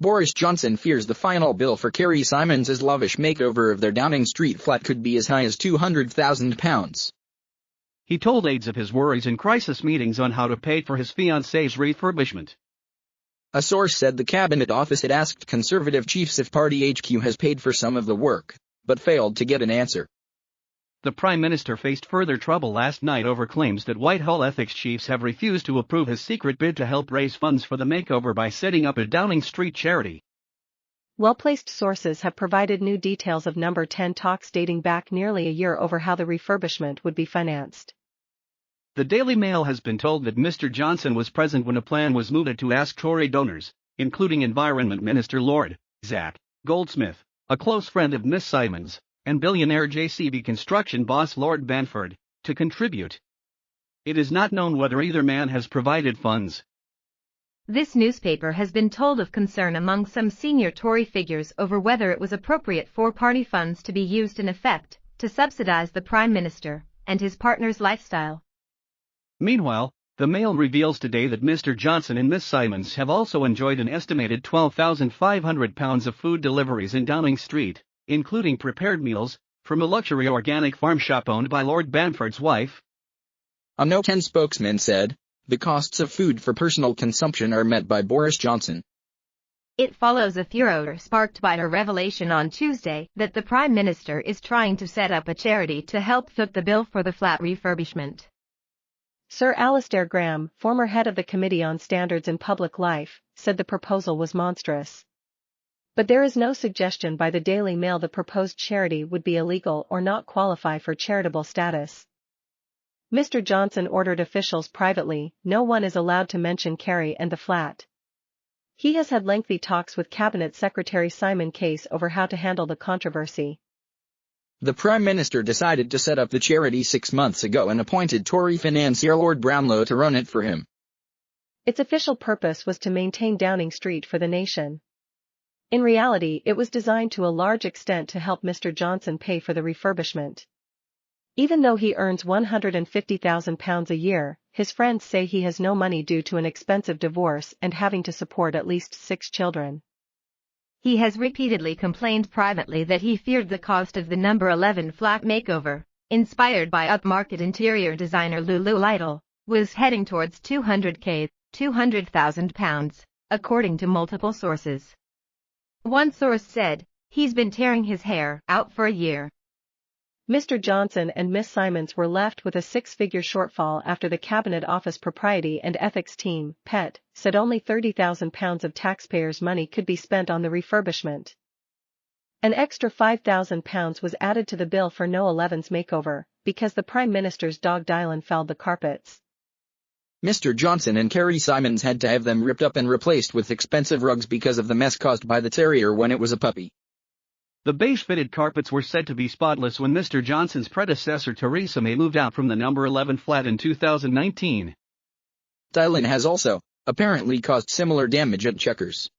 Boris Johnson fears the final bill for Carrie Symonds' lavish makeover of their Downing Street flat could be as high as £200,000. He told aides of his worries in crisis meetings on how to pay for his fiancee's refurbishment. A source said the Cabinet Office had asked Conservative chiefs if Party HQ has paid for some of the work, but failed to get an answer. The Prime Minister faced further trouble last night over claims that Whitehall ethics chiefs have refused to approve his secret bid to help raise funds for the makeover by setting up a Downing Street charity. Well-placed sources have provided new details of number 10 talks dating back nearly a year over how the refurbishment would be financed. The Daily Mail has been told that Mr. Johnson was present when a plan was mooted to ask Tory donors, including Environment Minister Lord Goldsmith, a close friend of Miss Symonds, and billionaire JCB construction boss Lord Banford, to contribute. It is not known whether either man has provided funds. This newspaper has been told of concern among some senior Tory figures over whether it was appropriate for party funds to be used in effect to subsidize the Prime Minister and his partner's lifestyle. Meanwhile, the Mail reveals today that Mr. Johnson and Miss Symonds have also enjoyed an estimated £12,500 of food deliveries in Downing Street, including prepared meals, from a luxury organic farm shop owned by Lord Banford's wife. A No 10 spokesman said, the costs of food for personal consumption are met by Boris Johnson. It follows a furor sparked by a revelation on Tuesday that the Prime Minister is trying to set up a charity to help foot the bill for the flat refurbishment. Sir Alistair Graham, former head of the Committee on Standards in Public Life, said the proposal was monstrous. But there is no suggestion by the Daily Mail the proposed charity would be illegal or not qualify for charitable status. Mr. Johnson ordered officials privately, no one is allowed to mention Carrie and the flat. He has had lengthy talks with Cabinet Secretary Simon Case over how to handle the controversy. The Prime Minister decided to set up the charity 6 months ago and appointed Tory financier Lord Brownlow to run it for him. Its official purpose was to maintain Downing Street for the nation. In reality, it was designed to a large extent to help Mr. Johnson pay for the refurbishment. Even though he earns £150,000 a year, his friends say he has no money due to an expensive divorce and having to support at least 6 children. He has repeatedly complained privately that he feared the cost of the number 11 flat makeover, inspired by upmarket interior designer Lulu Lytle, was heading towards £200,000, according to multiple sources. One source said, he's been tearing his hair out for a year. Mr. Johnson and Miss Symonds were left with a 6-figure shortfall after the Cabinet Office Propriety and Ethics Team, PET, said only £30,000 of taxpayers' money could be spent on the refurbishment. An extra £5,000 was added to the bill for No 11's makeover, because the Prime Minister's dog Dylan fouled the carpets. Mr. Johnson and Carrie Symonds had to have them ripped up and replaced with expensive rugs because of the mess caused by the terrier when it was a puppy. The beige-fitted carpets were said to be spotless when Mr. Johnson's predecessor Theresa May moved out from the number 11 flat in 2019. Dylan has also, apparently, caused similar damage at Chequers.